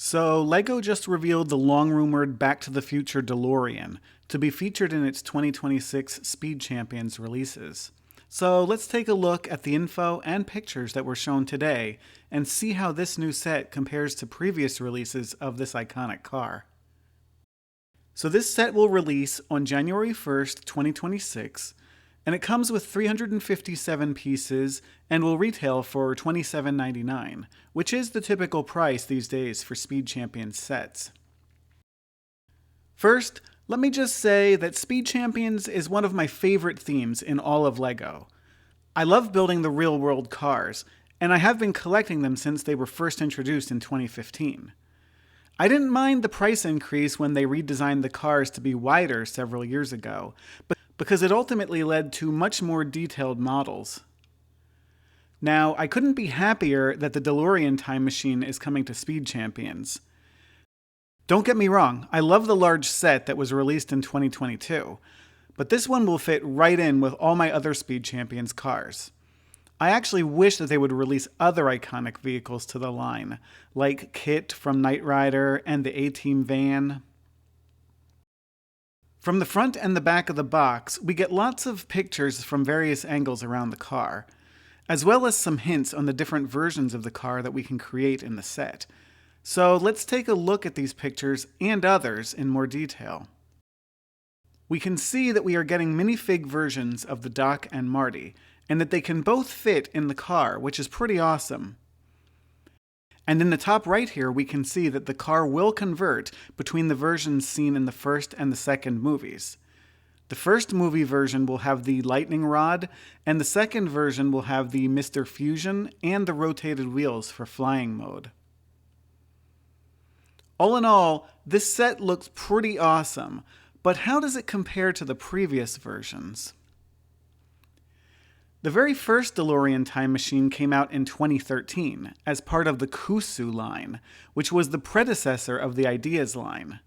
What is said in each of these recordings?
So, LEGO just revealed the long-rumored Back to the Future DeLorean to be featured in its 2026 Speed Champions releases. So, let's take a look at the info and pictures that were shown today and see how this new set compares to previous releases of this iconic car. So, this set will release on January 1st, 2026, and it comes with 357 pieces and will retail for $27.99, which is the typical price these days for Speed Champions sets. First, let me just say that Speed Champions is one of my favorite themes in all of LEGO. I love building the real-world cars, and I have been collecting them since they were first introduced in 2015. I didn't mind the price increase when they redesigned the cars to be wider several years ago, but because it ultimately led to much more detailed models. Now, I couldn't be happier that the Delorean Time Machine is coming to Speed Champions. Don't get me wrong, I love the large set that was released in 2022, but this one will fit right in with all my other Speed Champions cars. I actually wish that they would release other iconic vehicles to the line, like Kit from Knight Rider and the A-Team van. From the front and the back of the box, we get lots of pictures from various angles around the car, as well as some hints on the different versions of the car that we can create in the set. So let's take a look at these pictures and others in more detail. We can see that we are getting minifig versions of the Doc and Marty, and that they can both fit in the car, which is pretty awesome. And in the top right here, we can see that the car will convert between the versions seen in the first and the second movies. The first movie version will have the lightning rod, and the second version will have the Mr. Fusion and the rotated wheels for flying mode. All in all, this set looks pretty awesome, but how does it compare to the previous versions? The very first Delorean Time Machine came out in 2013 as part of the Kusu line, which was the predecessor of the Ideas line.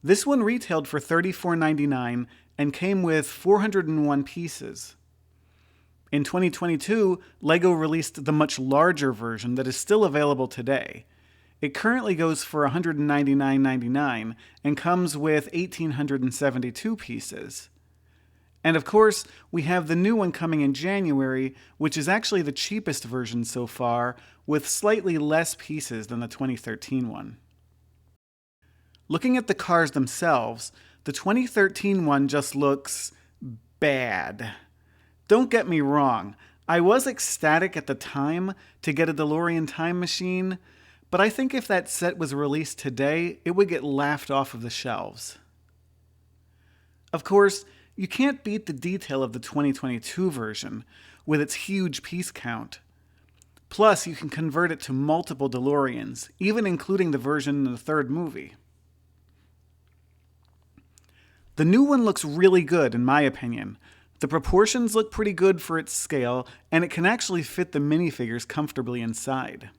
This one retailed for $34.99 and came with 401 pieces. In 2022, LEGO released the much larger version that is still available today. It currently goes for $199.99 and comes with 1,872 pieces. And of course, we have the new one coming in January, which is actually the cheapest version so far, with slightly less pieces than the 2013 one. Looking at the cars themselves, the 2013 one just looks bad. Don't get me wrong, I was ecstatic at the time to get a DeLorean Time Machine, but I think if that set was released today, it would get laughed off of the shelves. Of course, you can't beat the detail of the 2022 version with its huge piece count. Plus, you can convert it to multiple DeLoreans, even including the version in the third movie. The new one looks really good, in my opinion. The proportions look pretty good for its scale, and it can actually fit the minifigures comfortably inside.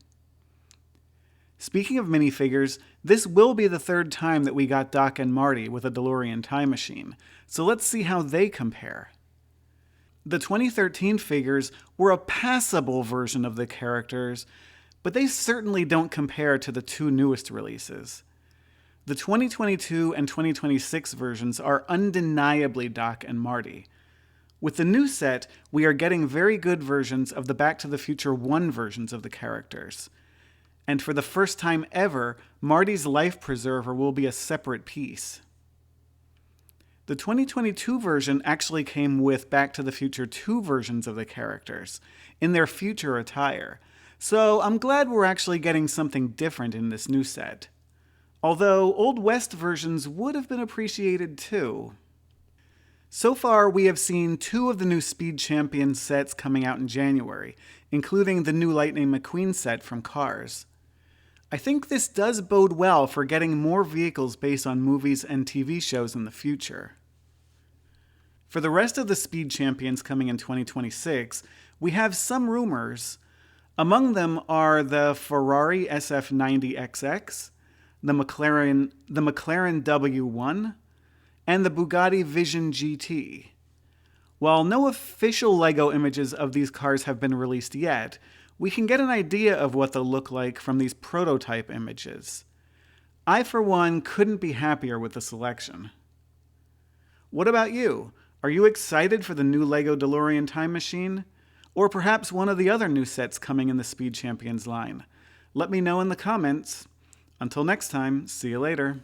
Speaking of minifigures, this will be the third time that we got Doc and Marty with a DeLorean Time Machine, so let's see how they compare. The 2013 figures were a passable version of the characters, but they certainly don't compare to the two newest releases. The 2022 and 2026 versions are undeniably Doc and Marty. With the new set, we are getting very good versions of the Back to the Future 1 versions of the characters. And for the first time ever, Marty's life preserver will be a separate piece. The 2022 version actually came with Back to the Future 2 versions of the characters, in their future attire, so I'm glad we're actually getting something different in this new set. Although Old West versions would have been appreciated too. So far, we have seen 2 of the new Speed Champions sets coming out in January, including the new Lightning McQueen set from Cars. I think this does bode well for getting more vehicles based on movies and TV shows in the future. For the rest of the Speed Champions coming in 2026, we have some rumors. Among them are the Ferrari SF90XX, the McLaren W1, and the Bugatti Vision GT. While no official LEGO images of these cars have been released yet, We can get an idea of what they'll look like from these prototype images. I, for one, couldn't be happier with the selection. What about you? Are you excited for the new LEGO Delorean Time Machine? Or perhaps one of the other new sets coming in the Speed Champions line? Let me know in the comments. Until next time, see you later.